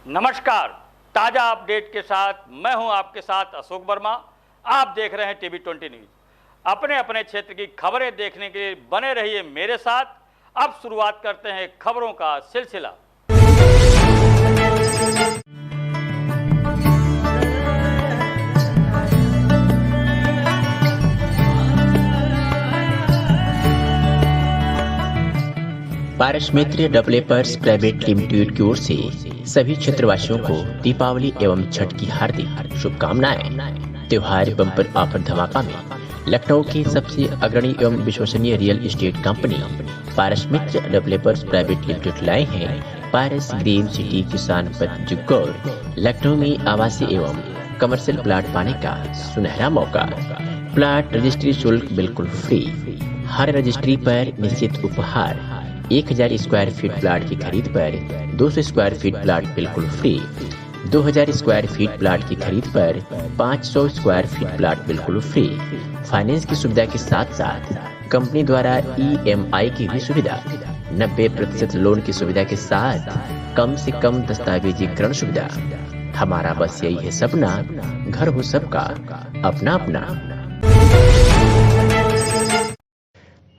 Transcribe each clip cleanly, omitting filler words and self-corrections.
नमस्कार, ताजा अपडेट के साथ मैं हूं आपके साथ अशोक वर्मा। आप देख रहे हैं टीवी 20 न्यूज। अपने अपने क्षेत्र की खबरें देखने के लिए बने रहिए मेरे साथ। अब शुरुआत करते हैं खबरों का सिलसिला। पारस मित्र डेवलपर्स प्राइवेट लिमिटेड की ओर से सभी क्षेत्रवासियों को दीपावली एवं छठ की हार्दिक शुभकामनाएं। त्योहार बम्पर ऑफर धमाका में लखनऊ की सबसे अग्रणी एवं विश्वसनीय रियल एस्टेट कंपनी पारस मित्र डेवलपर्स प्राइवेट लिमिटेड लाए हैं पारस ग्रीन सिटी किसान पथ जुग्गौर। लखनऊ में आवासीय एवं कमर्शियल प्लाट पाने का सुनहरा मौका। प्लाट रजिस्ट्री शुल्क बिल्कुल फ्री। हर रजिस्ट्री पर निश्चित उपहार। 1000 स्क्वायर फीट प्लाट की खरीद पर 200 स्क्वायर फीट प्लाट बिल्कुल फ्री। 2000 स्क्वायर फीट प्लाट की खरीद पर 500 स्क्वायर फीट प्लाट बिल्कुल फ्री। फाइनेंस की सुविधा के साथ साथ कंपनी द्वारा EMI की भी सुविधा। 90% लोन की सुविधा के साथ कम से कम दस्तावेजीकरण सुविधा। हमारा बस यही है सपना, घर हो सबका अपना अपना।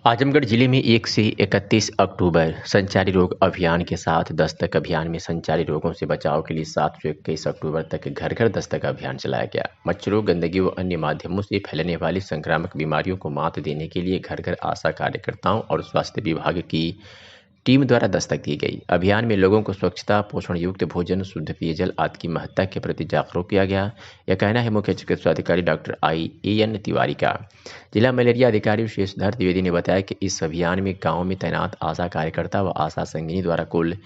आजमगढ़ जिले में 1 से 31 अक्टूबर संचारी रोग अभियान के साथ दस्तक अभियान में संचारी रोगों से बचाव के लिए 7 से 21 अक्टूबर तक घर घर दस्तक अभियान चलाया गया। मच्छरों, गंदगी व अन्य माध्यमों से फैलने वाली संक्रामक बीमारियों को मात देने के लिए घर घर आशा कार्यकर्ताओं और स्वास्थ्य विभाग की टीम द्वारा दस्तक दी गई। अभियान में लोगों को स्वच्छता, पोषण युक्त भोजन, शुद्ध पेयजल आदि की महत्ता के प्रति जागरूक किया गया। यह कहना है मुख्य चिकित्साधिकारी डॉक्टर IAN तिवारी का। जिला मलेरिया अधिकारी शेषधर द्विवेदी ने बताया कि इस अभियान में गांव में तैनात आशा कार्यकर्ता व आशा संगिनी द्वारा कुल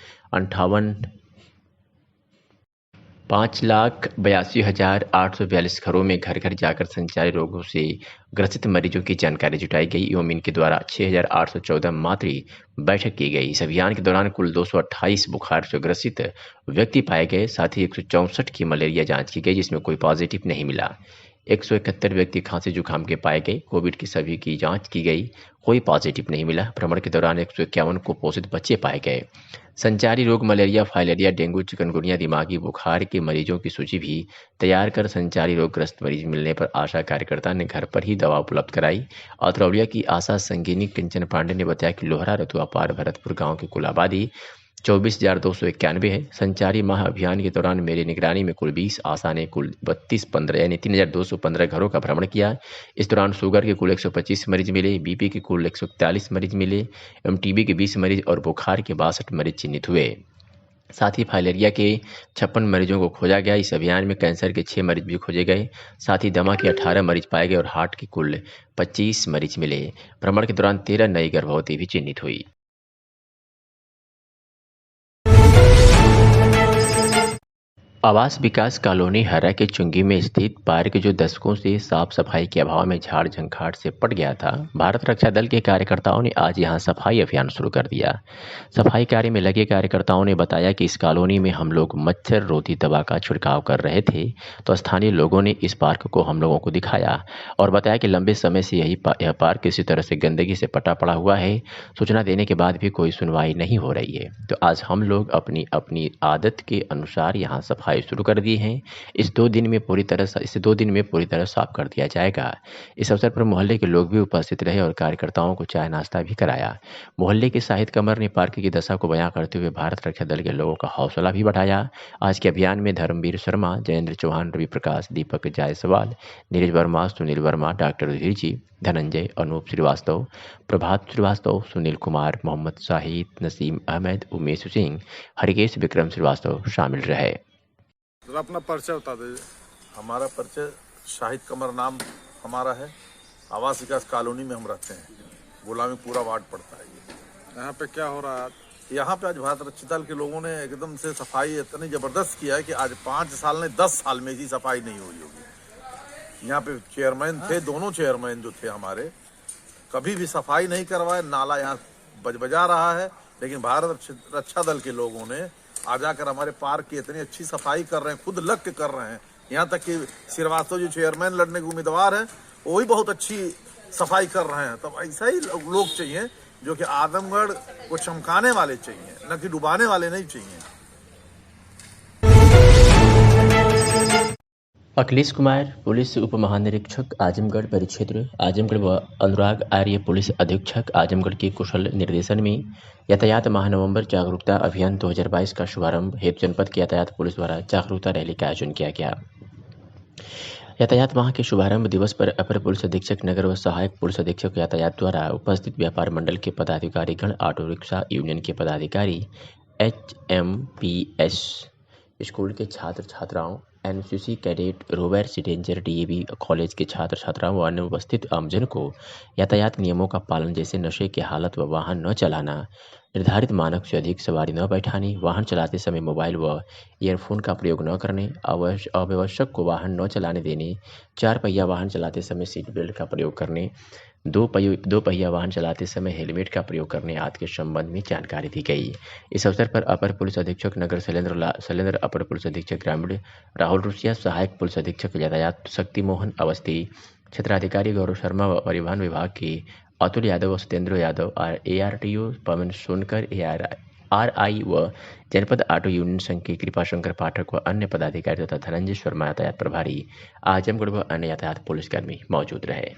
5,82,842 घरों में घर घर जाकर संचारी रोगों से ग्रसित मरीजों की जानकारी जुटाई गई एवं इनके द्वारा 6,814 मातृ बैठक की गई। इस अभियान के दौरान कुल 228 बुखार से ग्रसित व्यक्ति पाए गए। साथ ही 164 की मलेरिया जांच की गई जिसमें कोई पॉजिटिव नहीं मिला। 171 व्यक्ति खांसी जुकाम के पाए गए। कोविड की सभी की जांच की गई, कोई पॉजिटिव नहीं मिला। भ्रमण के दौरान 151 कुपोषित बच्चे पाए गए। संचारी रोग मलेरिया, फाइलेरिया, डेंगू, चिकनगुनिया, दिमागी बुखार के मरीजों की सूची भी तैयार कर संचारी रोगग्रस्त मरीज मिलने पर आशा कार्यकर्ता ने घर पर ही दवा उपलब्ध कराई। औतरौलिया की आशा संगिनी कंचन पांडे ने बताया कि लोहरा, रतुआ पार, भरतपुर गांव की कुल आबादी 24,291 है। संचारी माह अभियान के दौरान मेरी निगरानी में कुल 20 आशा ने कुल 3215 यानी 3,215 घरों का भ्रमण किया। इस दौरान शुगर के कुल 125 मरीज मिले, BP के कुल 141 मरीज मिले एवं TB के 20 मरीज और बुखार के 62 मरीज चिन्हित हुए। साथ ही फाइलेरिया के 56 मरीजों को खोजा गया। इस अभियान में कैंसर के 6 मरीज भी खोजे गए। साथ ही दमा के 18 मरीज पाए गए और हार्ट के कुल 25 मरीज मिले। भ्रमण के दौरान 13 नई गर्भवती भी चिन्हित हुई। आवास विकास कॉलोनी हरा के चुंगी में स्थित पार्क जो दशकों से साफ सफाई के अभाव में झाड़ झंखाड़ से पट गया था, भारत रक्षा दल के कार्यकर्ताओं ने आज यहां सफाई अभियान शुरू कर दिया। सफाई कार्य में लगे कार्यकर्ताओं ने बताया कि इस कॉलोनी में हम लोग मच्छर रोधी दवा का छिड़काव कर रहे थे तो स्थानीय लोगों ने इस पार्क को हम लोगों को दिखाया और बताया कि लंबे समय से यह पार्क इसी तरह से गंदगी से पटा पड़ा हुआ है। सूचना देने के बाद भी कोई सुनवाई नहीं हो रही है, तो आज हम लोग अपनी अपनी आदत के अनुसार यहाँ सफाई शुरू कर दी हैं। इसे 2 दिन में पूरी तरह साफ कर दिया जाएगा। इस अवसर पर मोहल्ले के लोग भी उपस्थित रहे और कार्यकर्ताओं को चाय नाश्ता भी कराया। मोहल्ले के शाहिद कमर ने पार्क की दशा को बयां करते हुए भारत रक्षा दल के लोगों का हौसला भी बढ़ाया। आज के अभियान में धर्मवीर शर्मा, जयेंद्र चौहान, रवि प्रकाश, दीपक जायसवाल, नीरज वर्मा, सुनील वर्मा, डॉक्टर धीर जी, धनंजय, अनूप श्रीवास्तव, प्रभात श्रीवास्तव, सुनील कुमार, मोहम्मद शाहिद, नसीम अहमद, उमेश सिंह, हरिकेश विक्रम श्रीवास्तव शामिल रहे। अपना परिचय बता दीजिए। हमारा परिचय शाहिद कमर नाम हमारा है। आवास विकास कॉलोनी में हम रहते हैं। गुलामी पूरा वार्ड पड़ता है। यहाँ पे क्या हो रहा है? यहाँ पे आज भारत रक्षा दल के लोगों ने एकदम से सफाई इतनी जबरदस्त किया है कि आज 5 साल ने 10 साल में ही सफाई नहीं हुई होगी। यहाँ पे चेयरमैन थे, दोनों चेयरमैन जो थे हमारे, कभी भी सफाई नहीं करवाए। नाला यहाँ बजा रहा है, लेकिन भारत रक्षा दल के लोगों ने आ जाकर हमारे पार्क की इतनी अच्छी सफाई कर रहे हैं, खुद लग के कर रहे हैं। यहाँ तक कि श्रीवास्तव जो चेयरमैन लड़ने के उम्मीदवार हैं, वो भी बहुत अच्छी सफाई कर रहे हैं। तो ऐसा ही लोग चाहिए जो कि आजमगढ़ को चमकाने वाले चाहिए, न कि डुबाने वाले नहीं चाहिए। अखिलेश कुमार पुलिस उप महानिरीक्षक आजमगढ़ परिक्षेत्र आजमगढ़ व अनुराग आर्य पुलिस अधीक्षक आजमगढ़ के कुशल निर्देशन में यातायात माह नवंबर जागरूकता अभियान 2022 का शुभारंभ हेतु जनपद के यातायात पुलिस द्वारा जागरूकता रैली का आयोजन किया गया। यातायात माह के शुभारंभ दिवस पर अपर पुलिस अधीक्षक नगर व सहायक पुलिस अधीक्षक यातायात द्वारा उपस्थित व्यापार मंडल के पदाधिकारीगण, ऑटो रिक्शा यूनियन के पदाधिकारी, HMPS स्कूल के छात्र छात्राओं, NCC cadet, rover ranger, DAV college के छात्र छात्राओं व अन्य उपस्थित आमजन को यातायात नियमों का पालन जैसे नशे की हालत व वाहन न चलाना, निर्धारित मानक से अधिक सवारी न बैठानी, वाहन चलाते समय मोबाइल व ईयरफोन का प्रयोग न करने, अनावश्यक को वाहन न चलाने देने, 4 पहिया वाहन चलाते समय सीट बेल्ट का प्रयोग करने, दो पहिया वाहन चलाते समय हेलमेट का प्रयोग करने आदि के संबंध में जानकारी दी गई। इस अवसर पर अपर पुलिस अधीक्षक नगर शैलेंद्र, अपर पुलिस अधीक्षक ग्रामीण राहुल रुसिया, सहायक पुलिस अधीक्षक यातायात शक्ति मोहन अवस्थी, क्षेत्राधिकारी गौरव शर्मा व परिवहन विभाग के अतुल यादव व सत्येंद्र यादव, ARTO पवन सोनकर, RI व जनपद ऑटो यूनियन संघ के कृपाशंकर पाठक व अन्य पदाधिकारी तथा धनंजय शर्मा यातायात प्रभारी आजमगढ़ व अन्य यातायात पुलिसकर्मी मौजूद रहे।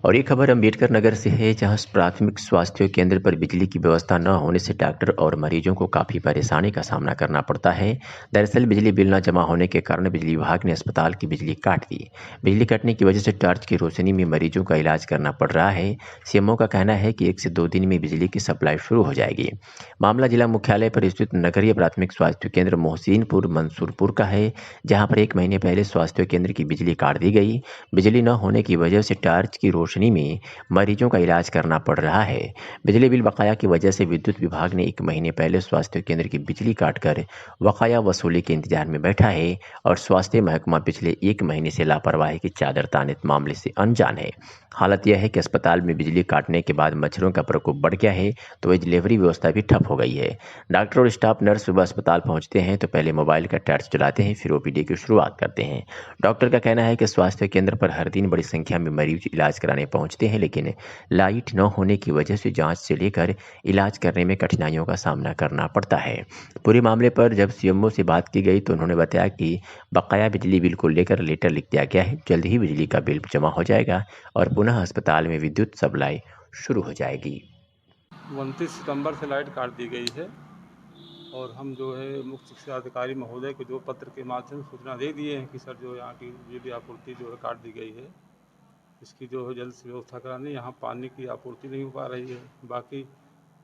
और ये खबर अम्बेडकर नगर से है, जहां प्राथमिक स्वास्थ्य केंद्र पर बिजली की व्यवस्था न होने से डॉक्टर और मरीजों को काफ़ी परेशानी का सामना करना पड़ता है। दरअसल बिजली बिल न जमा होने के कारण बिजली विभाग ने अस्पताल की बिजली काट दी। बिजली कटने की वजह से टॉर्च की रोशनी में मरीजों का इलाज करना पड़ रहा है। CMO का कहना है कि 1 से 2 दिन में बिजली की सप्लाई शुरू हो जाएगी। मामला जिला मुख्यालय पर स्थित नगरीय प्राथमिक स्वास्थ्य केंद्र मोहसिनपुर मंसूरपुर का है, जहाँ पर 1 महीने पहले स्वास्थ्य केंद्र की बिजली काट दी गई। बिजली न होने की वजह से टॉर्च की रोशनी में मरीजों का इलाज करना पड़ रहा है। बिजली बिल बकाया की वजह से विद्युत विभाग ने 1 महीने पहले स्वास्थ्य केंद्र की बिजली काटकर बकाया वसूली के इंतजार में बैठा है और स्वास्थ्य महकमा पिछले 1 महीने से लापरवाही की चादर ताने मामले से अनजान है। हालत यह है कि अस्पताल में बिजली काटने के बाद मच्छरों का प्रकोप बढ़ गया है, तो वह डिलीवरी व्यवस्था भी ठप हो गई है। डॉक्टर और स्टाफ नर्स सुबह अस्पताल पहुंचते हैं तो पहले मोबाइल का टॉर्च जलाते हैं, फिर OPD की शुरुआत करते हैं। डॉक्टर का कहना है कि स्वास्थ्य केंद्र पर हर दिन बड़ी संख्या में मरीज इलाज कराने पहुंचते हैं, लेकिन लाइट न होने की वजह से जांच से लेकर इलाज करने में कठिनाइयों का सामना करना पड़ता है। पूरे मामले पर जब CMO से बात की गई तो उन्होंने बताया कि बकाया बिजली बिल को लेकर लेटर लिख दिया गया है, जल्द ही बिजली का बिल जमा हो जाएगा और पुनः अस्पताल में विद्युत सप्लाई शुरू हो जाएगी। 29 सितंबर से लाइट काट दी गई है और हम जो है मुख्य शिक्षा अधिकारी महोदय को जो पत्र के माध्यम से सूचना दे दिए हैं कि सर जो यहाँ की बिजली आपूर्ति जो है काट दी गई है, इसकी जो है जल्द से व्यवस्था करानी। यहाँ पानी की आपूर्ति नहीं हो पा रही है, बाकी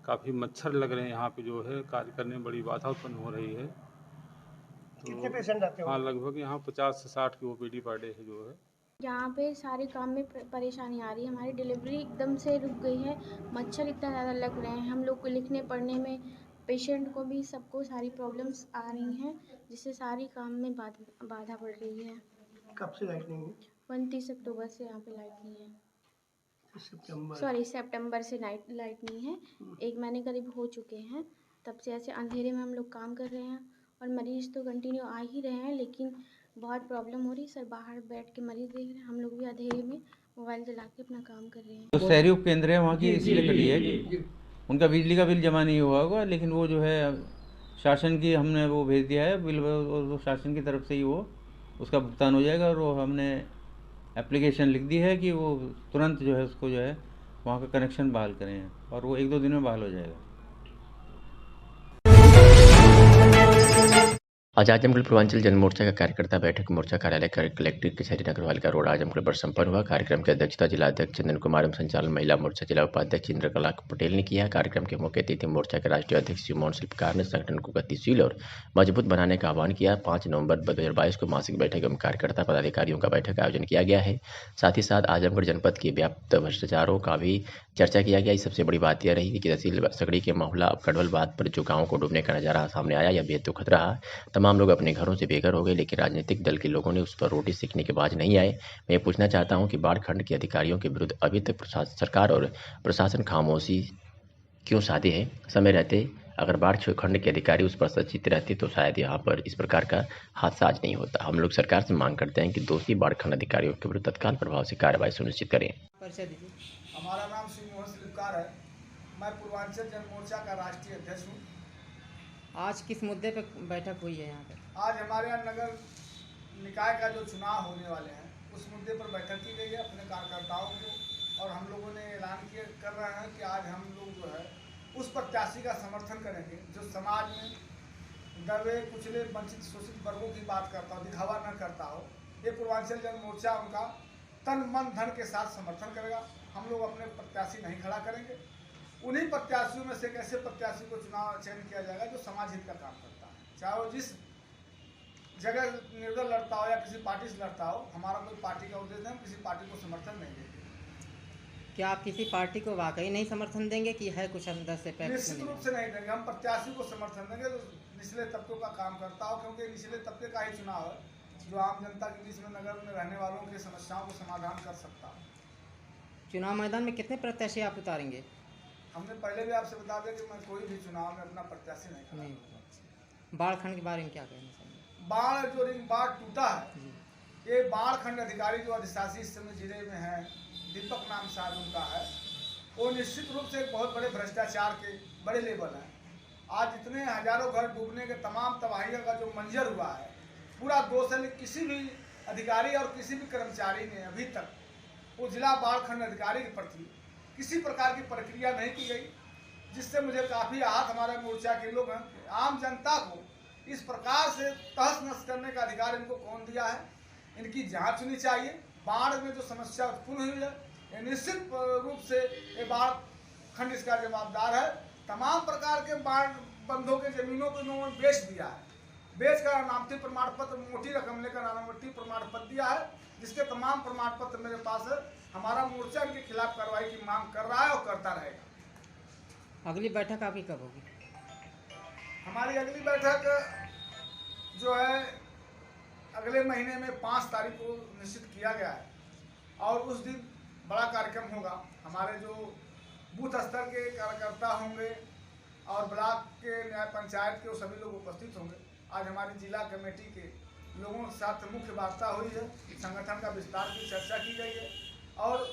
काफ़ी मच्छर लग रहे हैं यहाँ पे, जो है कार्य करने में बड़ी बाधा उत्पन्न हो रही है। तो कितने पेशेंट आते हैं? हाँ, लगभग यहाँ 50 से 60 की OPD पर डे है जो है। यहाँ पे सारे काम में परेशानी आ रही है। हमारी डिलीवरी एकदम से रुक गई है, मच्छर इतना ज़्यादा लग रहे हैं, हम लोग को लिखने पढ़ने में, पेशेंट को भी, सबको सारी प्रॉब्लम्स आ रही हैं, जिससे सारी काम में बाधा पड़ रही है। कब से लाइट नहीं है? 29 अक्टूबर से यहाँ पे लाइट नहीं है। सितंबर से लाइट नहीं है। 1 महीने करीब हो चुके हैं, तब से ऐसे अंधेरे में हम लोग काम कर रहे हैं और मरीज़ तो कंटिन्यू आ ही रहे हैं, लेकिन बहुत प्रॉब्लम हो रही है। सर बाहर बैठ के मरीज़ देख रहे हैं, हम लोग भी अंधेरे में मोबाइल चला के अपना काम कर रहे हैं। तो शहरी उपकेंद्र है वहाँ की इसलिए कटी है। उनका बिजली का बिल जमा नहीं हुआ होगा, लेकिन वो जो है शासन की हमने वो भेज दिया है बिल, वो शासन की तरफ से ही वो उसका भुगतान हो जाएगा। और वो हमने एप्लीकेशन लिख दी है कि वो तुरंत जो है उसको जो है वहाँ का कनेक्शन बहाल करें, और वो 1-2 दिन में बहाल हो जाएगा। आज आजमगढ़ पूर्वांचल जन मोर्चा का कार्यकर्ता बैठक मोर्चा कार्यालय कलेक्ट्रेट कचहरी नगरपालिका रोड आजमगढ़ पर संपन्न हुआ। कार्यक्रम की अध्यक्षता जिला अध्यक्ष चंदन कुमार एवं संचालन महिला मोर्चा जिला उपाध्यक्ष इंद्रकला पटेल ने किया। कार्यक्रम के मौके अतिथि मोर्चा के राष्ट्रीय अध्यक्ष शिवमोहन शिल्पकार ने संगठन को गतिशील और मजबूत बनाने का आह्वान किया। 5 नवंबर 2022 को मासिक बैठक एवं कार्यकर्ता पदाधिकारियों का बैठक का आयोजन किया गया है। साथ ही साथ आजमगढ़ जनपद के व्याप्त भ्रष्टाचारों का भी चर्चा किया गया। सबसे बड़ी बात यह रही कि तहसील सगड़ी के मोहल्ला कड़वल बात पर जो गाँव को डूबने का नजारा सामने आया, यह बेहद दुखद रहा। तमाम लोग अपने घरों से बेघर हो गए, लेकिन राजनीतिक दल के लोगों ने उस पर रोटी सेकने के बाज नहीं आए। मैं ये पूछना चाहता हूं कि बाढ़ खंड के अधिकारियों के विरुद्ध अभी तक सरकार और प्रशासन खामोशी क्यों साधे है? समय रहते अगर बाढ़ खंड के अधिकारी उस पर सचेत रहते तो शायद यहाँ पर इस प्रकार का हादसा आज नहीं होता। हम लोग सरकार से मांग करते हैं कि दोषी बाढ़ खंड अधिकारियों के विरुद्ध तत्काल प्रभाव से कार्रवाई सुनिश्चित करें। हमारा नाम शिवमोहन शिल्पकार है। मैं पूर्वांचल जन मोर्चा का राष्ट्रीय अध्यक्ष हूँ। आज किस मुद्दे पे बैठक हुई है यहाँ पर? आज हमारे यहाँ नगर निकाय का जो चुनाव होने वाले हैं उस मुद्दे पर बैठक की गई है अपने कार्यकर्ताओं को, और हम लोगों ने ऐलान कर रहे हैं कि आज हम लोग जो है उस प्रत्याशी का समर्थन करेंगे जो समाज में दबे कुचले वंचित शोषित वर्गों की बात करता हो, दिखावा न करता हो। ये पूर्वांचल जन मोर्चा उनका तन मन धन के साथ समर्थन करेगा। हम लोग अपने प्रत्याशी नहीं खड़ा करेंगे। उन्हीं प्रत्याशियों में से एक ऐसे प्रत्याशी को चुनाव चयन किया जाएगा जो समाज हित का काम करता है, चाहे वो जिस जगह निर्दल लड़ता हो या किसी पार्टी से लड़ता हो। हमारा कोई पार्टी का उद्देश्य नहीं, हम किसी पार्टी को समर्थन नहीं देंगे। क्या आप किसी पार्टी को वाकई नहीं समर्थन देंगे कि है कुछ अंदर से? निश्चित रूप से नहीं देंगे। हम प्रत्याशी को समर्थन देंगे जो निचले तबकों का काम करता हो, क्योंकि निचले तबके का ही चुनाव है जो आम जनता के बीच में नगर में रहने वालों की समस्याओं को समाधान कर सकता है। चुनाव मैदान में कितने प्रत्याशी आप उतारेंगे? हमने पहले भी आपसे बता दिया कि मैं कोई भी चुनाव में अपना प्रत्याशी नहीं। बाढ़ खंड के बारे में क्या कहेंगे? बाढ़ जो रिंग बाढ़ टूटा है, ये बाढ़ खंड अधिकारी जो अधिशासी इस समय जिले में है, दीपक नाम शायद उनका है, वो निश्चित रूप से एक बहुत बड़े भ्रष्टाचार के बड़े लेवल है। आज इतने हजारों घर डूबने के तमाम तबाहियों का जो मंजर हुआ है, पूरा दोष है। किसी भी अधिकारी और किसी भी कर्मचारी ने अभी तक वो जिला बाढ़ खंड अधिकारी के प्रति किसी प्रकार की प्रक्रिया नहीं की गई, जिससे मुझे काफ़ी आहत हमारे मोर्चा के लोग हैं। आम जनता को इस प्रकार से तहस नहस करने का अधिकार इनको कौन दिया है? इनकी जांच होनी चाहिए। बाढ़ में जो समस्या उत्पन्न हुई है, ये निश्चित रूप से ये बाढ़ खंड इसका जवाबदार है। तमाम प्रकार के बाढ़ बंधों के जमीनों को इन्होंने बेच दिया है, बेच कर अनामती प्रमाण पत्र मोटी रकम लेकर अनामती प्रमाण पत्र दिया है, जिसके तमाम प्रमाण पत्र मेरे पास है। हमारा मोर्चा इनके खिलाफ कार्रवाई की मांग कर रहा है और करता रहेगा। अगली बैठक आपकी कब होगी? हमारी अगली बैठक जो है अगले महीने में 5 तारीख को निश्चित किया गया है, और उस दिन बड़ा कार्यक्रम होगा। हमारे जो बूथ स्तर के कार्यकर्ता होंगे और ब्लॉक के न्याय पंचायत के वो सभी लोग उपस्थित होंगे। आज हमारी जिला कमेटी के लोगों के साथ मुख्य वार्ता हुई है, संगठन का विस्तार की चर्चा की गई है, और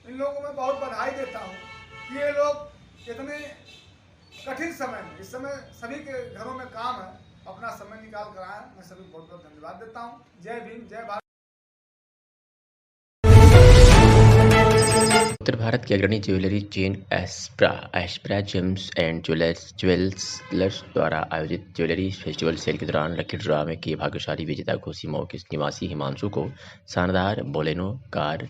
इन लोगों को मैं बहुत बधाई देता हूँ कि ये लोग इतने कठिन समय में, इस समय सभी के घरों में काम है, अपना समय निकाल कर आए। मैं सभी बहुत बहुत धन्यवाद देता हूँ। जय भीम, जय भारत। उत्तर भारत की अग्रणी jewellery chain Aspra gems and jewels द्वारा आयोजित ज्वेलरी फेस्टिवल सेल के दौरान लकी ड्रॉ में की भाग्यशाली विजेता घोसी मऊ के निवासी हिमांशु को शानदार बोलेनो कार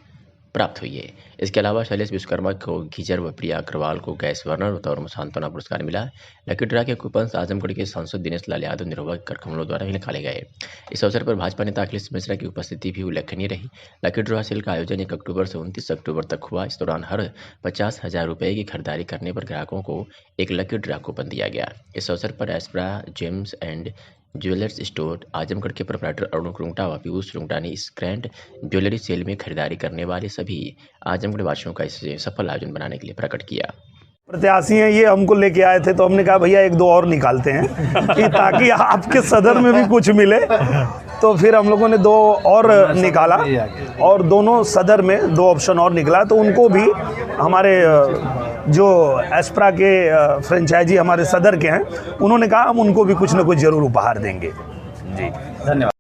प्राप्त हुई है। इसके अलावा शैलेश विश्वकर्मा को गीजर व प्रिया अग्रवाल को गैस बर्नर और सांत्वना पुरस्कार मिला। लकी ड्रा के कूपन आजमगढ़ के सांसद दिनेश लाल यादव निर्भया कर कमलों द्वारा भी निकाले गए। इस अवसर पर भाजपा नेता अखिलेश मिश्रा की उपस्थिति भी उल्लेखनीय रही। लकी ड्रा सेल का आयोजन 1 अक्टूबर से 29 अक्टूबर तक हुआ। इस दौरान हर 50,000 रुपये की खरीदारी करने पर ग्राहकों को एक लकी ड्रा कूपन दिया गया। इस अवसर पर Aspra gems and jewellers store Azamgarh के प्रोप्राइटर अरुण रुंगटा व पीयूष रुंगटा ने इस ग्रैंड ज्वेलरी सेल में खरीदारी करने वाले सभी आजमगढ़ वासियों का इसे सफल आयोजन बनाने के लिए प्रकट किया। प्रत्याशी हैं ये हमको लेके आए थे, तो हमने कहा भैया 1-2 और निकालते हैं कि ताकि आपके सदर में भी कुछ मिले। तो फिर हम लोगों ने 2 और निकाला, और दोनों सदर में 2 ऑप्शन और निकला, तो उनको भी हमारे जो एस्प्रा के फ्रेंचाइजी हमारे सदर के हैं, उन्होंने कहा हम उनको भी कुछ न कुछ ज़रूर उपहार देंगे। जी धन्यवाद।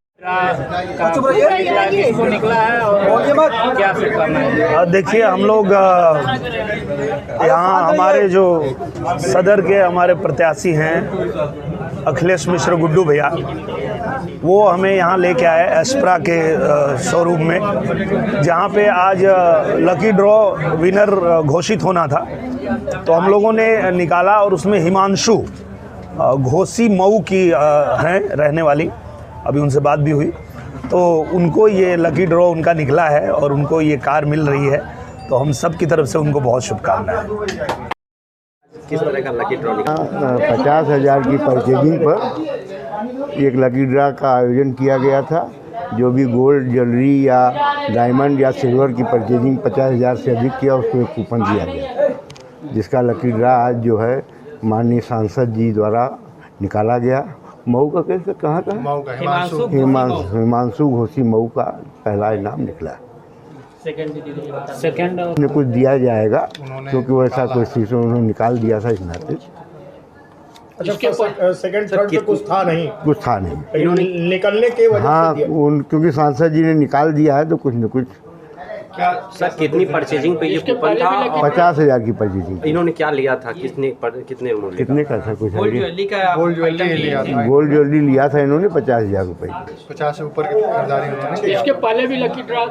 निकला है और क्या से करना है? देखिए हम लोग यहाँ हमारे जो सदर के हमारे प्रत्याशी हैं अखिलेश मिश्र गुड्डू भैया, वो हमें यहाँ लेके आए एस्प्रा के शोरूम में, जहाँ पे आज लकी ड्रॉ विनर घोषित होना था। तो हम लोगों ने निकाला और उसमें हिमांशु घोसी मऊ की हैं रहने वाली, अभी उनसे बात भी हुई, तो उनको ये लकी ड्रॉ उनका निकला है और उनको ये कार मिल रही है। तो हम सब की तरफ से उनको बहुत शुभकामनाएं। किस तरह का लकी ड्रॉ? 50,000 की परचेजिंग पर एक लकी ड्रॉ का आयोजन किया गया था। जो भी गोल्ड ज्वेलरी या डायमंड या सिल्वर की परचेजिंग 50,000 से अधिक किया उसको एक कूपन दिया गया, जिसका लकी ड्रॉ आज जो है माननीय सांसद जी द्वारा निकाला गया। मऊ का कैसे कहाँ का? हिमांशु घोसी मऊ का पहला इनाम निकला। सेकंड उन्हें कुछ दिया जाएगा क्योंकि वैसा कोई चीज़ उन्होंने निकाल दिया था इस नाते। अच्छा, सेकंड थर्ड पे कुछ था नहीं निकलने के वजह हाँ क्योंकि सांसद जी ने निकाल दिया है तो कुछ न कुछ। क्या सर कितनी परचेजिंग पे ये कूपन था? 50,000 की परचेजिंग। इन्होंने क्या लिया था? कितने मूल्य? कितने का था? कुछ गोल्ड ज्वेलरी लिया था इन्होंने 50,000 रुपये। 50 से ऊपर की खरीदारी होती है। इसके पहले भी लकी ड्रॉ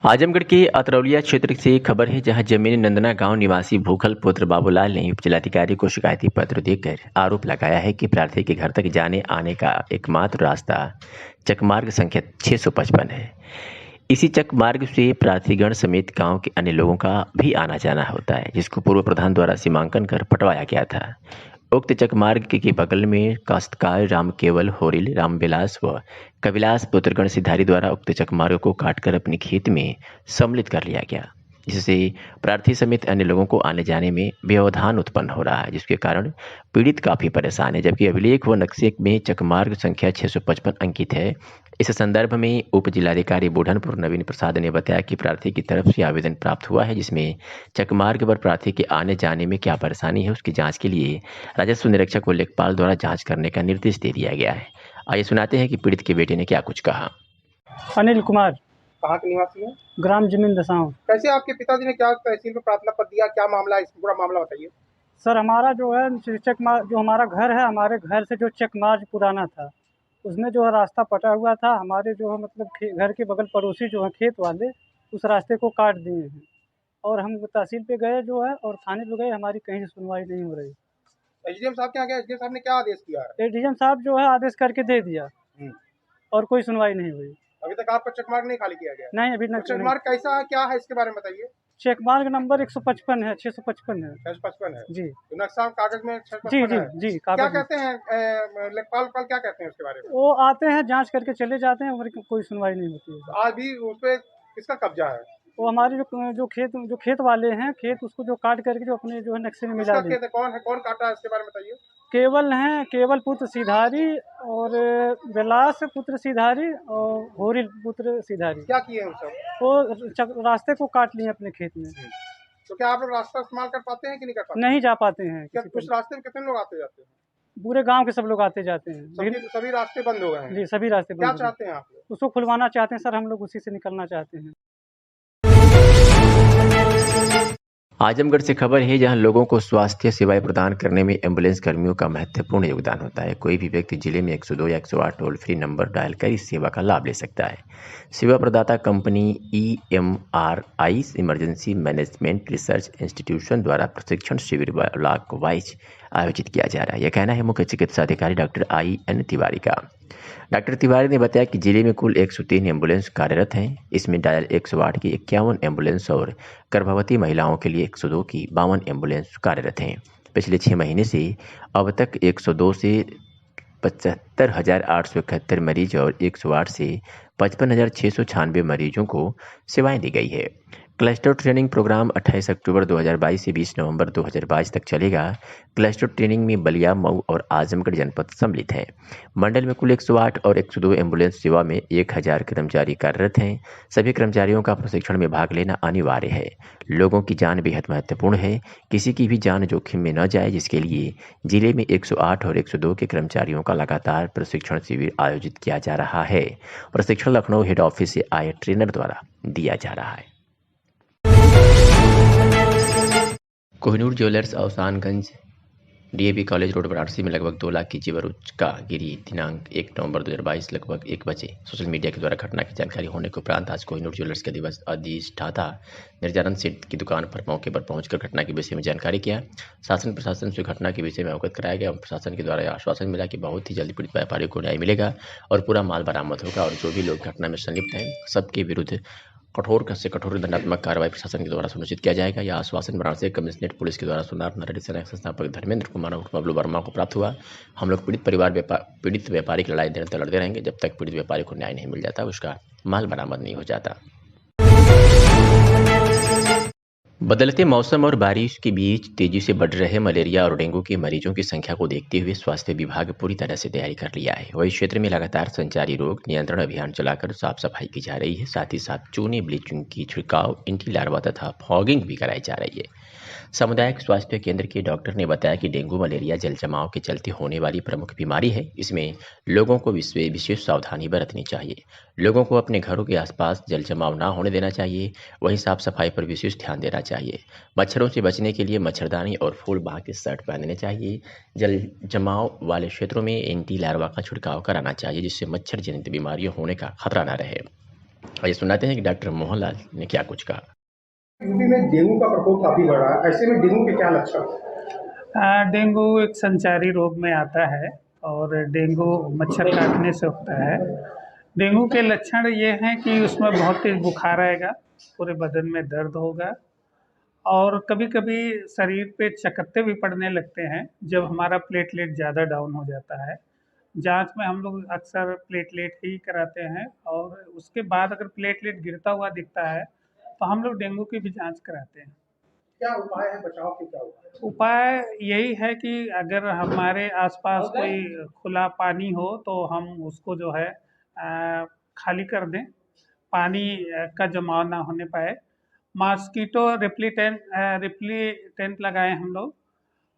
आजमगढ़ के अतरौलिया क्षेत्र से खबर है, जहां जमीनी नंदना गांव निवासी भूखल पुत्र बाबूलाल ने जिलाधिकारी को शिकायती पत्र देकर आरोप लगाया है कि प्रार्थी के घर तक जाने आने का एकमात्र रास्ता चकमार्ग संख्या 655 है। इसी चकमार्ग से प्रार्थीगण समेत गांव के अन्य लोगों का भी आना जाना होता है, जिसको पूर्व प्रधान द्वारा सीमांकन कर पटवाया गया था। उक्त चकमार्ग के बगल में काश्तकार राम केवल होरिल रामविलास व कविलास पुत्रगण सिधारी द्वारा उक्त चकमार्ग को काटकर अपने खेत में सम्मिलित कर लिया गया, जिससे प्रार्थी समेत अन्य लोगों को आने जाने में व्यवधान उत्पन्न हो रहा है, जिसके कारण पीड़ित काफ़ी परेशान है। जबकि अभिलेख व नक्शे में चकमार्ग संख्या 655 अंकित है। इस संदर्भ में उप जिलाधिकारी बुढ़नपुर नवीन प्रसाद ने बताया कि प्रार्थी की तरफ से आवेदन प्राप्त हुआ है, जिसमें चकमार्ग पर प्रार्थी के आने जाने में क्या परेशानी है उसकी जांच के लिए राजस्व निरीक्षक को लेखपाल द्वारा जांच करने का निर्देश दे दिया गया है। आइए सुनाते हैं कि पीड़ित के बेटे ने क्या कुछ कहा। अनिल कुमार, कहाँ के निवासी हैं? ग्राम जमीन दसाऊं। कैसे आपके पिताजी ने क्या तहसील में प्रार्थना पत्र दिया, क्या मामला है, इसका पूरा मामला बताइए। सर हमारा जो है चकमार्ग, जो हमारा घर है, हमारे घर से जो चकमार्ग पुराना था उसमें जो है रास्ता पटा हुआ था। हमारे जो है मतलब घर के बगल पड़ोसी जो है खेत वाले उस रास्ते को काट दिए हैं और हम तहसील पे गए जो है और थाने पे गए, हमारी कहीं से सुनवाई नहीं हो रही। एसडीएम साहब क्या गया? एसडीएम साहब ने क्या आदेश किया है? एसडीएम साहब जो है आदेश करके दे दिया और कोई सुनवाई नहीं हुई। अभी तक आपका चकमार्ग नहीं खाली किया गया? नहीं, अभी तक। चकमार्ग कैसा है, क्या है, इसके बारे में बताइए। चकमार्ग नंबर 155 है, 655 है। 655 है जी। तो नक्शा कागज में 655 जी है। जी। क्या कहते हैं लेखपाल क्या कहते हैं उसके बारे में? वो आते हैं, जांच करके चले जाते हैं और कोई सुनवाई नहीं होती है। आज भी उस पर किसका कब्जा है? वो हमारे जो खेत वाले हैं, खेत उसको जो काट करके जो अपने जो है नक्शे में मिला दिए। कौन है, कौन काटा है, इसके बारे में बताइए। केवल हैं, केवल पुत्र सिधारी और विलास पुत्र सिधारी और होरिल पुत्र सिधारी। क्या किए हैं सब? वो रास्ते को काट लिए अपने खेत में। तो क्या आप लोग रास्ता इस्तेमाल कर पाते हैं कि नहीं कर पाते? नहीं जा पाते हैं। क्या उस रास्ते में कितने लोग आते जाते हैं? पूरे गांव के सब लोग आते जाते हैं। सभी रास्ते बंद हो गए हैं? जी, सभी रास्ते बंद। क्या चाहते हैं आप लोग? उसको खुलवाना चाहते हैं सर, हम लोग उसी से निकलना चाहते हैं। आजमगढ़ से खबर है, जहां लोगों को स्वास्थ्य सेवाएं प्रदान करने में एम्बुलेंस कर्मियों का महत्वपूर्ण योगदान होता है। कोई भी व्यक्ति जिले में 102 या 108 टोल फ्री नंबर डायल कर इस सेवा का लाभ ले सकता है। सेवा प्रदाता company EMRI emergency management research institution द्वारा प्रशिक्षण शिविर ब्लॉक वाइज आयोजित किया जा रहा है। यह कहना है मुख्य चिकित्सा अधिकारी डॉक्टर IN तिवारी का। डॉक्टर तिवारी ने बताया कि जिले में कुल 103 एम्बुलेंस कार्यरत हैं। इसमें डायल 108 की 51 एम्बुलेंस और गर्भवती महिलाओं के लिए 102 की 52 एम्बुलेंस कार्यरत हैं। पिछले 6 महीने से अब तक 102 से 75,871 मरीज और 108 से 55,696 मरीजों को सेवाएं दी गई है। क्लस्टर ट्रेनिंग प्रोग्राम 28 अक्टूबर 2022 से 20 नवंबर 2022 तक चलेगा। क्लस्टर ट्रेनिंग में बलिया, मऊ और आजमगढ़ जनपद सम्मिलित हैं। मंडल में कुल 108 और 102 एम्बुलेंस सेवा में 1000 कर्मचारी कार्यरत हैं। सभी कर्मचारियों का प्रशिक्षण में भाग लेना अनिवार्य है। लोगों की जान बेहद महत्वपूर्ण है, किसी की भी जान जोखिम में न जाए, जिसके लिए जिले में 108 और 102 के कर्मचारियों का लगातार प्रशिक्षण शिविर आयोजित किया जा रहा है। प्रशिक्षण लखनऊ हेड ऑफिस से आए ट्रेनर द्वारा दिया जा रहा है। कोहिनूर ज्वेलर्स अवसानगंज डीएवी कॉलेज रोड वाराणसी में लगभग 2 लाख की जेवर उचका गिरी। दिनांक 1 नवंबर 2022 लगभग 1 बजे सोशल मीडिया के द्वारा घटना की जानकारी होने के उपरांत आज कोहिनूर ज्वेलर्स के अधिष्ठाता निर्जानंद सेठ की दुकान पर मौके पर पहुंचकर घटना के विषय में जानकारी किया। शासन प्रशासन से घटना के विषय में अवगत कराया गया। प्रशासन के द्वारा आश्वासन मिला कि बहुत ही जल्दी पीड़ित व्यापारी को न्याय मिलेगा और पूरा माल बरामद होगा और जो भी लोग घटना में संलिप्त हैं सबके विरुद्ध कठोर से कठोर दंडात्मक कार्रवाई प्रशासन के द्वारा सुनिश्चित किया जाएगा। यह आश्वासन वाराणसी कमिश्नरेट पुलिस के द्वारा सुनार नरेडी सेना संस्थापक धर्मेंद्र कुमार उर्फ बबलू वर्मा को प्राप्त हुआ। हम लोग पीड़ित व्यापारी की लड़ाई निरंतर लड़ते रहेंगे जब तक पीड़ित व्यापारी को न्याय नहीं मिल जाता, उसका माल बरामद नहीं हो जाता। बदलते मौसम और बारिश के बीच तेजी से बढ़ रहे मलेरिया और डेंगू के मरीजों की संख्या को देखते हुए स्वास्थ्य विभाग पूरी तरह से तैयारी कर लिया है। वही क्षेत्र में लगातार संचारी रोग नियंत्रण अभियान चलाकर साफ सफाई की जा रही है। साथ ही साथ चूने ब्लीचिंग की छिड़काव, एंटी लार्वा तथा फॉगिंग भी कराई जा रही है। सामुदायिक स्वास्थ्य केंद्र के डॉक्टर ने बताया कि डेंगू मलेरिया जल जमाव के चलते होने वाली प्रमुख बीमारी है। इसमें लोगों को विशेष सावधानी बरतनी चाहिए। लोगों को अपने घरों के आसपास जल जमाव ना होने देना चाहिए। वहीं साफ सफाई पर विशेष ध्यान देना चाहिए। मच्छरों से बचने के लिए मच्छरदानी और फूल बाह के शर्ट पहनने चाहिए। जल जमाव वाले क्षेत्रों में एंटी लार्वा का छिड़काव कराना चाहिए, जिससे मच्छर जनित बीमारियों होने का खतरा न रहे। आइए सुनाते हैं कि डॉक्टर मोहनलाल ने क्या कुछ कहा। यूपी में डेंगू का प्रकोप काफी बढ़ रहा है, ऐसे में डेंगू के क्या लक्षण? डेंगू एक संचारी रोग में आता है और डेंगू मच्छर काटने से होता है। डेंगू के लक्षण ये हैं कि उसमें बहुत तेज बुखार आएगा, पूरे बदन में दर्द होगा और कभी कभी शरीर पे चकत्ते भी पड़ने लगते हैं जब हमारा प्लेटलेट ज़्यादा डाउन हो जाता है। जांच में हम लोग अक्सर प्लेटलेट ही कराते हैं और उसके बाद अगर प्लेटलेट गिरता हुआ दिखता है तो हम लोग डेंगू की भी जांच कराते हैं। क्या उपाय है बचाव के? क्या उपाय यही है कि अगर हमारे आसपास कोई खुला पानी हो तो हम उसको जो है खाली कर दें, पानी का जमाव ना होने पाए। मॉस्किटो रिप्लीटेंट लगाएं हम लोग,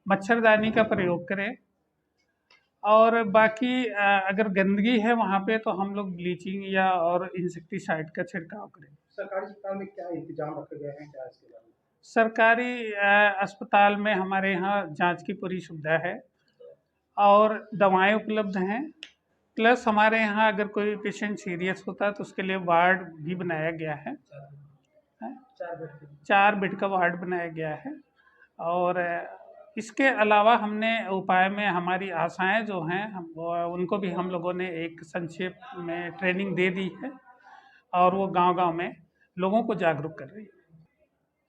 मच्छरदानी का प्रयोग करें और बाकी अगर गंदगी है वहाँ पे तो हम लोग ब्लीचिंग या और इंसेक्टिसाइड का छिड़काव करें। सरकारी अस्पताल में क्या इंतजाम रखे गए हैं? क्या इसके बारे में? सरकारी अस्पताल में हमारे यहाँ जांच की पूरी सुविधा है और दवाएं उपलब्ध हैं। प्लस हमारे यहाँ अगर कोई पेशेंट सीरियस होता है तो उसके लिए वार्ड भी बनाया गया है। 4 बेड का वार्ड बनाया गया है। और इसके अलावा हमने उपाय में हमारी आशाएं जो हैं उनको भी हम लोगों ने एक संक्षेप में ट्रेनिंग दे दी है और वो गांव-गांव में लोगों को जागरूक कर रही है।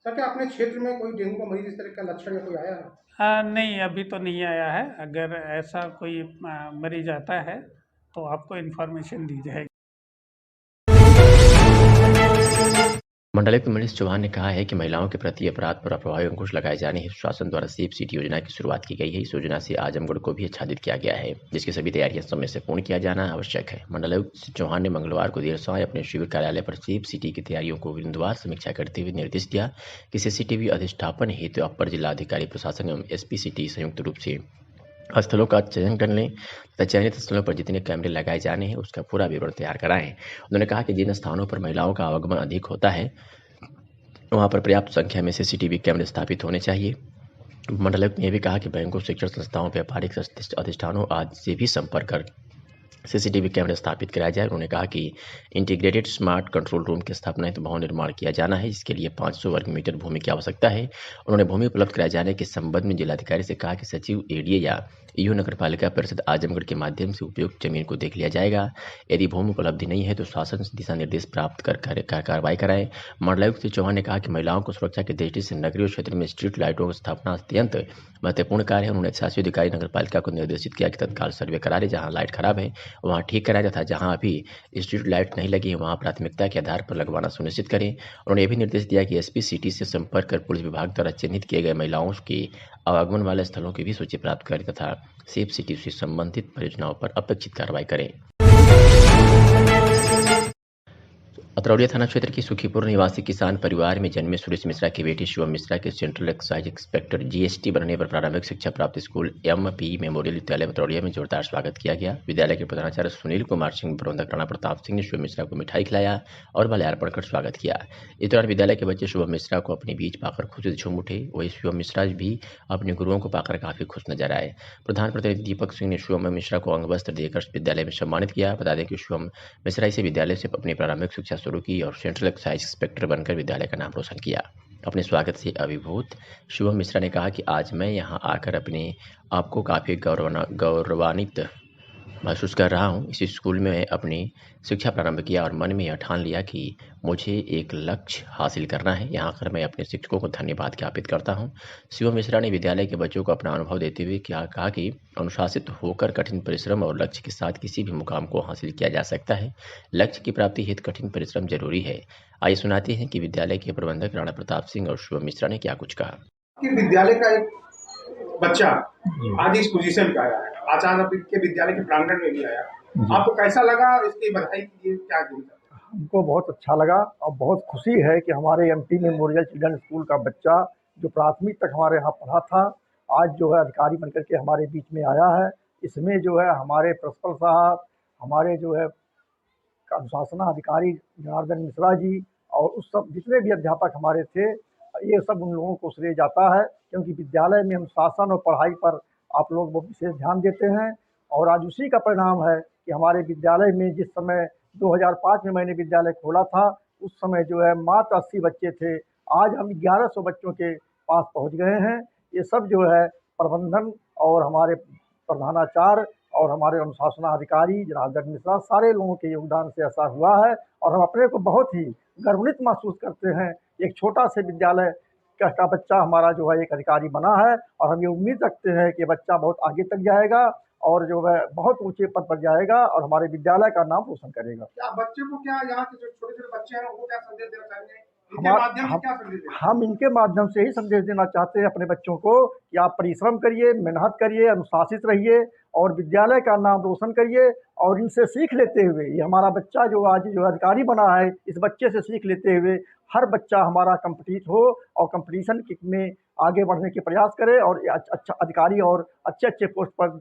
सर, क्या अपने क्षेत्र में कोई डेंगू का मरीज इस तरह का लक्षण या कोई आया है? नहीं, अभी तो नहीं आया है। अगर ऐसा कोई मरीज आता है तो आपको इन्फॉर्मेशन दी जाएगी। मंडलायुक्त मनीष चौहान ने कहा है कि महिलाओं के प्रति अपराध पर प्रभावी अंकुश लगाए जाने हेतु शासन द्वारा सेफ सिटी योजना की शुरुआत की गई है। इस योजना से आजमगढ़ को भी आच्छादित किया गया है, जिसकी सभी तैयारियां समय से पूर्ण किया जाना आवश्यक है। मंडलायुक्त चौहान ने मंगलवार को देर शाम अपने शिविर कार्यालय पर सेफ सिटी की तैयारियों को बिंदुवार समीक्षा करते हुए निर्देश दिया कि सीसीटीवी अधिष्ठापन हेतु अपर जिलाधिकारी प्रशासन एवं एसपी सिटी संयुक्त रूप से स्थलों का चयन कर लें तथा चयनित स्थलों पर जितने कैमरे लगाए जाने हैं उसका पूरा विवरण तैयार कराएं। उन्होंने कहा कि जिन स्थानों पर महिलाओं का आवागमन अधिक होता है वहां पर पर्याप्त संख्या में सीसीटीवी कैमरे स्थापित होने चाहिए। मंडलायुक्त ने यह भी कहा कि बैंकों, शिक्षण संस्थाओं, व्यापारिक अधिष्ठानों आदि से भी संपर्क कर सीसीटीवी कैमरे स्थापित कराया जाए। उन्होंने कहा कि इंटीग्रेटेड स्मार्ट कंट्रोल रूम की स्थापना हेतु भवन निर्माण किया जाना है, जिसके लिए 500 वर्ग मीटर भूमि की आवश्यकता है। उन्होंने भूमि उपलब्ध कराए जाने के संबंध में जिलाधिकारी से कहा कि सचिव एडीए या ईओ नगरपालिका परिषद आजमगढ़ के माध्यम से उपयुक्त जमीन को देख लिया जाएगा। यदि भूमि उपलब्धि नहीं है तो शासन से दिशा निर्देश प्राप्त कर कार्रवाई कराएं। मंडलायुक्त श्री चौहान ने कहा कि महिलाओं को सुरक्षा की दृष्टि से नगरीय क्षेत्र में स्ट्रीट लाइटों की स्थापना अत्यंत महत्वपूर्ण कार्य है। उन्होंने शासी अधिकारी नगरपालिका को निर्देशित किया कि तत्काल सर्वे करा ले, जहां लाइट खराब है वहाँ ठीक कराएं तथा जहाँ अभी स्ट्रीट लाइट नहीं लगी है वहाँ प्राथमिकता के आधार पर लगवाना सुनिश्चित करें। उन्होंने यह भी निर्देश दिया कि एसपी सिटी से संपर्क कर पुलिस विभाग द्वारा चिन्हित किए गए महिलाओं की आवागमन वाले स्थलों की भी सूची प्राप्त करें तथा सेफ सिटी से संबंधित परियोजनाओं पर अपेक्षित कार्रवाई करें। अतरौलिया थाना क्षेत्र की सुखीपुर निवासी किसान परिवार में जन्मे सुरेश मिश्रा की बेटी शिवम मिश्रा के सेंट्रल एक्साइज इंस्पेक्टर जीएसटी बनने पर प्रारंभिक शिक्षा प्राप्त स्कूल एमपी मेमोरियल विद्यालय अतरौलिया में जोरदार स्वागत किया गया। विद्यालय के प्रधानाचार्य सुनील कुमार सिंह, प्रबंधक राणा प्रताप सिंह ने शिवम मिश्रा को मिठाई खिलाया और माल्यार्पण कर स्वागत किया। इस दौरान विद्यालय के बच्चे शिवम मिश्रा को अपने बीच पाकर खुशी से झूम उठे। वही शिवम मिश्रा भी अपने गुरुओं को पाकर काफी खुश नजर आए। प्रधान प्रतिनिधि दीपक सिंह ने शिवम मिश्रा को अंग वस्त्र देकर विद्यालय में सम्मानित किया। बता दें कि शिवम मिश्रा इसे विद्यालय से अपनी प्रारंभिक शिक्षा शुरू की और सेंट्रल एक्साइज इंस्पेक्टर बनकर विद्यालय का नाम रोशन किया। अपने स्वागत से अभिभूत शिवम मिश्रा ने कहा कि आज मैं यहां आकर अपने आप को काफ़ी गौरवान्वित महसूस कर रहा हूं। इसी स्कूल में अपनी शिक्षा प्रारंभ किया और मन में यह ठान लिया कि मुझे एक लक्ष्य हासिल करना है। यहाँ आकर मैं अपने शिक्षकों को धन्यवाद ज्ञापित करता हूँ। शिवम मिश्रा ने विद्यालय के बच्चों को अपना अनुभव देते हुए कहा कि अनुशासित होकर कठिन परिश्रम और लक्ष्य के साथ किसी भी मुकाम को हासिल किया जा सकता है। लक्ष्य की प्राप्ति हेतु कठिन परिश्रम जरूरी है। आइए सुनाते हैं कि विद्यालय के प्रबंधक राणा प्रताप सिंह और शिवम मिश्रा ने क्या कुछ कहा। विद्यालय का एक बच्चा आज इस पोजीशन पे आया है, अचानक के विद्यालय के प्रांगण में भी आया, आपको कैसा लगा? इसकी बधाई के लिए क्या कहना चाहते हैं? हमको बहुत अच्छा लगा और बहुत खुशी है कि हमारे एमपी मेमोरियल चिल्ड्रन स्कूल का बच्चा जो प्राथमिक तक हमारे यहाँ पढ़ा था, आज जो है अधिकारी बनकर के हमारे बीच में आया है। इसमें जो है हमारे प्रिंसिपल साहब, हमारे जो है अनुशासन अधिकारी जनार्दन मिश्रा जी और उस सब जितने भी अध्यापक हमारे थे, ये सब उन लोगों को श्रेय जाता है, क्योंकि विद्यालय में अनुशासन और पढ़ाई पर आप लोग बहुत विशेष ध्यान देते हैं। और आज उसी का परिणाम है कि हमारे विद्यालय में जिस समय 2005 में मैंने विद्यालय खोला था, उस समय जो है मात्र 80 बच्चे थे, आज हम 1100 बच्चों के पास पहुंच गए हैं। ये सब जो है प्रबंधन और हमारे प्रधानाचार्य और हमारे अनुशासनाधिकारी जनार्दन मिश्रा सारे लोगों के योगदान से ऐसा हुआ है। और हम अपने को बहुत ही गर्वित महसूस करते हैं। एक छोटा से विद्यालय का बच्चा हमारा जो है एक अधिकारी बना है और हम ये उम्मीद रखते हैं कि बच्चा बहुत आगे तक जाएगा और जो है बहुत ऊंचे पद पर जाएगा और हमारे विद्यालय का नाम रोशन करेगा। क्या बच्चे को, क्या यहाँ के जो छोटे-छोटे बच्चे हैं उनको क्या संदेश देना चाहेंगे? इनके माध्यम से क्या संदेश देना? हम इनके माध्यम से ही संदेश देना चाहते हैं अपने बच्चों को कि आप परिश्रम करिए, मेहनत करिए, अनुशासित रहिए और विद्यालय का नाम रोशन करिए। और इनसे सीख लेते हुए ये हमारा बच्चा जो आज जो अधिकारी बना है, इस बच्चे से सीख लेते हुए हर बच्चा हमारा कम्पीट हो और कंपटीशन में आगे बढ़ने के प्रयास करे और अच्छा अधिकारी और अच्छे पोस्ट पर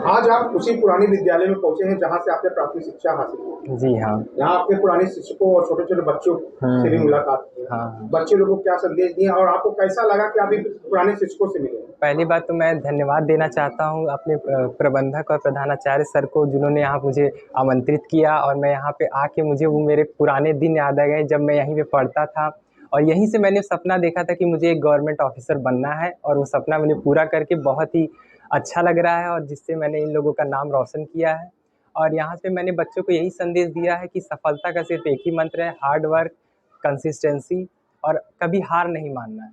आज आप उसी पुराने विद्यालय में पहुंचे हैं जहां से आपने प्राथमिक शिक्षा हासिल की। जी हाँ। यहाँ आपने पुराने शिक्षकों और छोटे-छोटे बच्चों से भी मुलाकात की। हाँ। बच्चे लोगों को क्या संदेश दिए और आपको कैसा लगा कि आप पुराने शिक्षकों से मिले? पहली बात तो मैं धन्यवाद देना चाहता हूँ अपने प्रबंधक और प्रधानाचार्य सर को, जिन्होंने यहाँ मुझे आमंत्रित किया और मैं यहाँ पे आके मुझे वो मेरे पुराने दिन याद आ गए जब मैं यहीं पे पढ़ता था। और यहीं से मैंने सपना देखा था कि मुझे एक गवर्नमेंट ऑफिसर बनना है और वो सपना मैंने पूरा करके बहुत ही अच्छा लग रहा है और जिससे मैंने इन लोगों का नाम रोशन किया है। और यहाँ से मैंने बच्चों को यही संदेश दिया है कि सफलता का सिर्फ एक ही मंत्र है, हार्ड वर्क, कंसिस्टेंसी और कभी हार नहीं मानना है।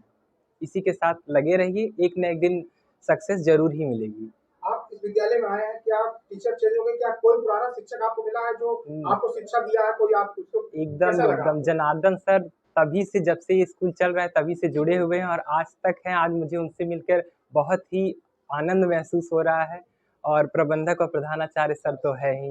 इसी के साथ लगे रहिए, एक न एक दिन सक्सेस जरूर ही मिलेगी। आप इस विद्यालय में आए हैं, क्या टीचर चेंज हो गए? क्या कोई पुराना शिक्षक आपको मिला है जो आपको शिक्षा दिया है? कोई आप एकदम जनार्दन सर तभी से, जब से ये स्कूल चल रहा है तभी से जुड़े हुए हैं और आज तक हैं। आज मुझे उनसे मिलकर बहुत ही आनंद महसूस हो रहा है और प्रबंधक और प्रधानाचार्य सर तो है ही।